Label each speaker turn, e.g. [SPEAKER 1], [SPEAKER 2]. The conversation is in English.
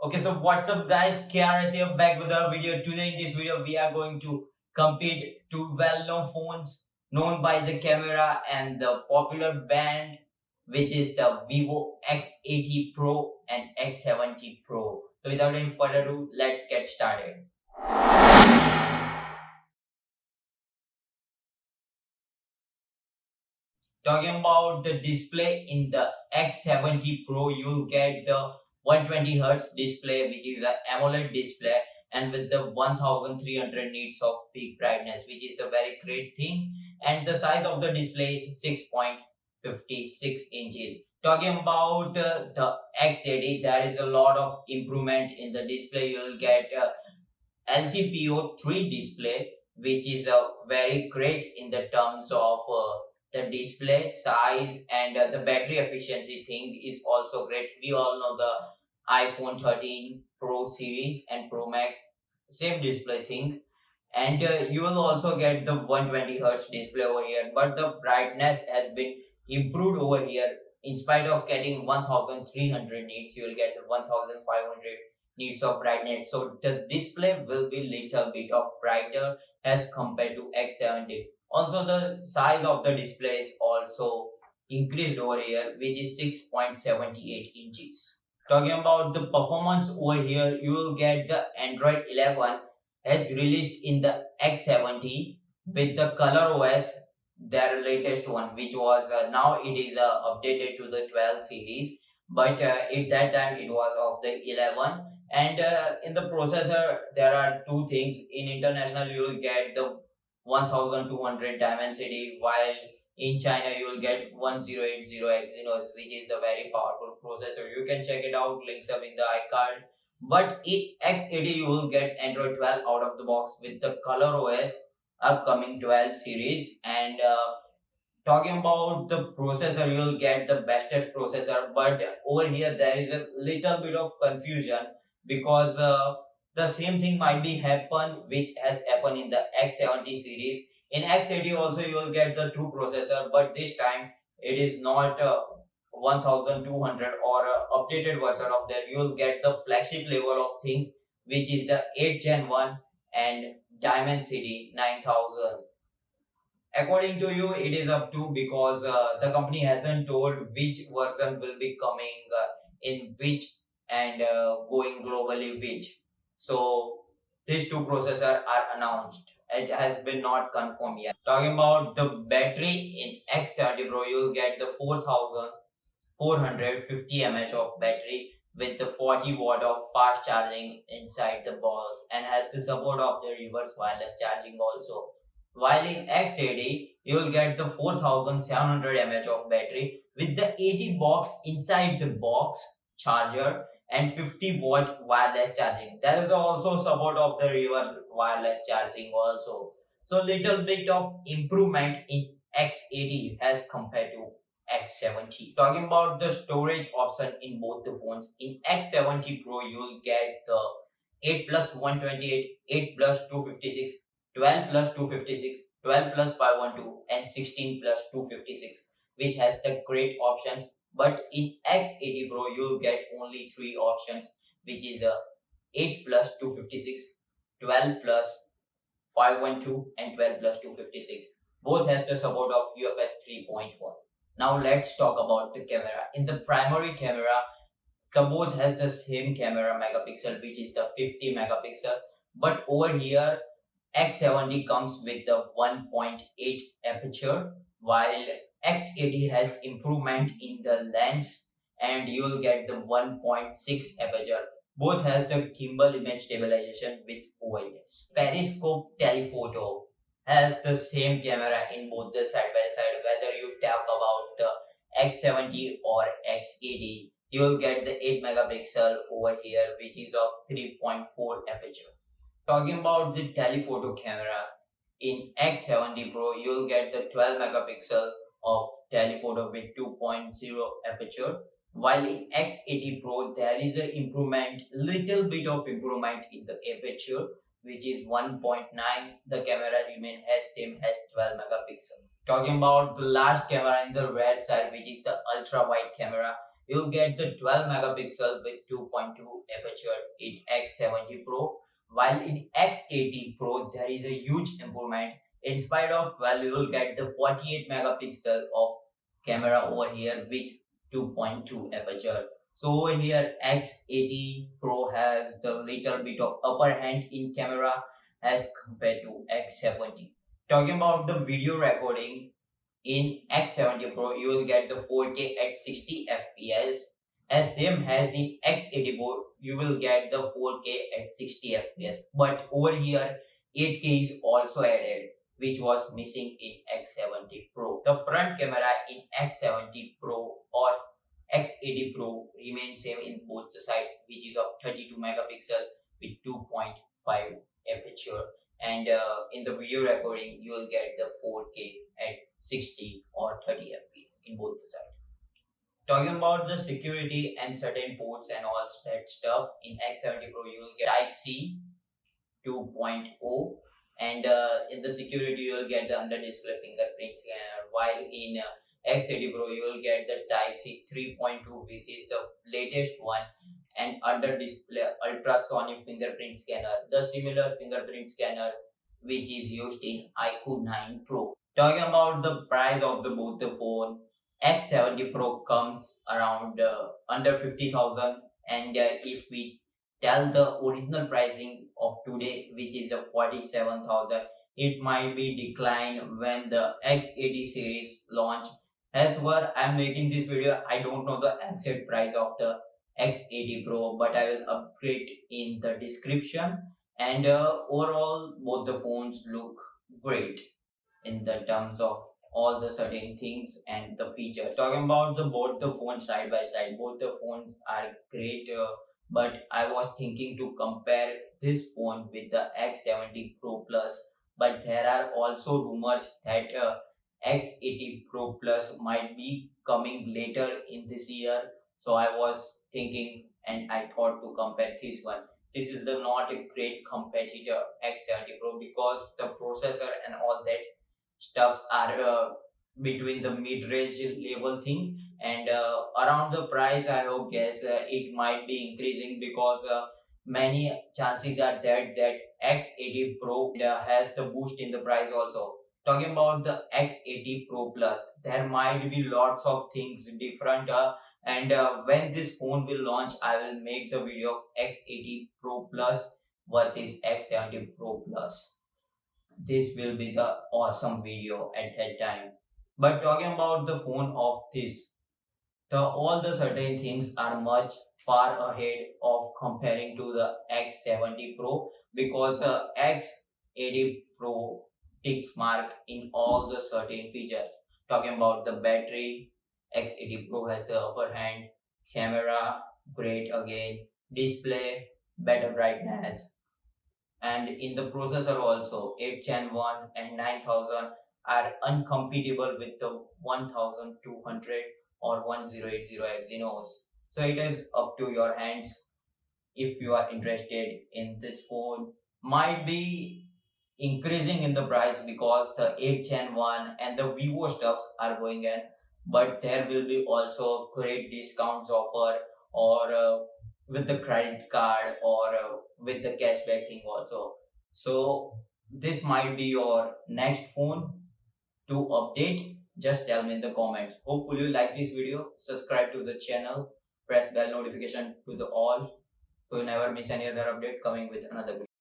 [SPEAKER 1] Okay, so what's up guys, KRS here back with our video. Today in this video we are going to compete two well-known phones known by the camera and the popular brand, which is the Vivo X80 Pro and X70 Pro. So without any further ado, let's get started. Talking about the display in the X70 Pro, you'll get the 120Hz display, which is an AMOLED display, and with the 1300 nits of peak brightness, which is the very great thing. And the size of the display is 6.56 inches. Talking about the X80, there is a lot of improvement in the display. You'll get LTPO3 display, which is very great in the terms of the display size, and the battery efficiency thing is also great. We all know the iPhone 13 Pro series and Pro Max, same display thing. And you will also get the 120Hz display over here, but the brightness has been improved over here. In spite of getting 1300 nits, you will get 1500 nits of brightness, so the display will be little bit of brighter as compared to X70. Also, the size of the display is also increased over here, which is 6.78 inches. Talking about the performance over here, you will get the Android 11 as released in the X70 with the Color OS, their latest one, which was now it is updated to the 12 series, but at that time it was of the 11. And in the processor, there are two things. In international, you will get the 1200 Dimensity, while in China you will get 1080 Exynos, which is the very powerful processor. You can check it out, links up in the iCard. But in X80 you will get Android 12 out of the box with the Color OS upcoming 12 series. And talking about the processor, you will get the bestest processor, but over here there is a little bit of confusion because the same thing might be happen which has happened in the X70 series. In X80 also you will get the two processor, but this time it is not 1200 or updated version of that. You will get the flagship level of things, which is the 8 Gen 1 and Dimensity 9000. According to you, it is up to, because the company hasn't told which version will be coming in which, and going globally which. So these two processors are announced. It has been not confirmed yet. Talking about the battery in X70 Pro, you'll get the 4450 mAh of battery with the 40 watt of fast charging inside the box, and has the support of the reverse wireless charging also. While in X80, you will get the 4700 mAh of battery with the 80 box inside the box charger and 50 watt wireless charging. There is also support of the reverse wireless charging also. So little bit of improvement in X80 as compared to X70. Talking about the storage option in both the phones, in X70 Pro you will get the 8 plus 128, 8 plus 256, 12 plus 256, 12 plus 512, and 16 plus 256, which has the great options. But in X80 Pro you will get only three options, which is 8 plus 256, 12 plus 512, and 12 plus 256. Both has the support of UFS 3.1. Now let's talk about the camera. In the primary camera, the both has the same camera megapixel, which is the 50 megapixel. But over here, X70 comes with the 1.8 aperture, while X80 has improvement in the lens, and you will get the 1.6 aperture. Both has the gimbal image stabilization with OIS. Periscope telephoto has the same camera in both the side by side. Whether you talk about the X70 or X80, you will get the 8 megapixel over here, which is of 3.4 aperture. Talking about the telephoto camera, in X70 Pro, you'll get the 12 megapixel of telephoto with 2.0 aperture. While in X80 Pro, there is a improvement, little bit of improvement in the aperture, which is 1.9. The camera remains as same as 12 megapixel. Talking about the last camera in the red side, which is the ultra wide camera. you'll get the 12 megapixel with 2.2 aperture in X70 Pro. While in X80 Pro, there is a huge improvement. In spite of 12, you will get the 48 megapixel of camera over here with 2.2 aperture. So over here, X80 Pro has the little bit of upper hand in camera as compared to X70. Talking about the video recording, in X70 Pro, you will get the 4K at 60 FPS. As same as in X80 Pro, you will get the 4K at 60 FPS. But over here, 8K is also added, which was missing in X70 Pro. The front camera in X70 Pro or X80 Pro remains same in both the sides, which is of 32 megapixel with 2.5 aperture. And in the video recording, you will get the 4K at 60 or 30 fps in both the sides. Talking about the security and certain ports and all that stuff, in X70 Pro you will get Type C 2.0, and in the security you will get the under display fingerprint scanner, while in X80 Pro you will get the Type C 3.2, which is the latest one, and under display ultrasonic fingerprint scanner, the similar fingerprint scanner which is used in iQOO 9 Pro. Talking about the price of the both the phone, X70 Pro comes around under 50,000, and if we tell the original pricing of today, which is a 47,000, it might be declined when the X80 series launch. As well, I'm making this video, I don't know the exact price of the X80 Pro, but I will upgrade in the description. And overall, both the phones look great in the terms of all the certain things and the features. Talking about the both the phones side by side, both the phones are great. But I was thinking to compare this phone with the X70 Pro Plus. But there are also rumors that X80 Pro Plus might be coming later in this year. So I was thinking and I thought to compare this one. This is the not a great competitor X70 Pro because the processor and all that stuffs are between the mid-range level thing, and around the price I hope guess it might be increasing because many chances are that X80 Pro has the boost in the price also. Talking about the X80 Pro Plus, there might be lots of things different, and when this phone will launch I will make the video of X80 Pro Plus versus X70 Pro Plus. This will be the awesome video at that time. But talking about the phone of this, the all the certain things are much far ahead of comparing to the X70 Pro because X80 Pro ticks mark in all the certain features. Talking about the battery, X80 Pro has the upper hand, camera great again, display better brightness, and in the processor also 8 Gen 1 and 9000 are uncompatible with the 1200 or 1080 Exynos. So it is up to your hands if you are interested in this phone. Might be increasing in the price because the 8 Gen 1 and the Vivo stuffs are going in, but there will be also great discounts offer, or with the credit card, or with the cashback thing also. So this might be your next phone to update. Just tell me in the comments. Hopefully you like this video, subscribe to the channel, press bell notification to the all so you never miss any other update coming with another video.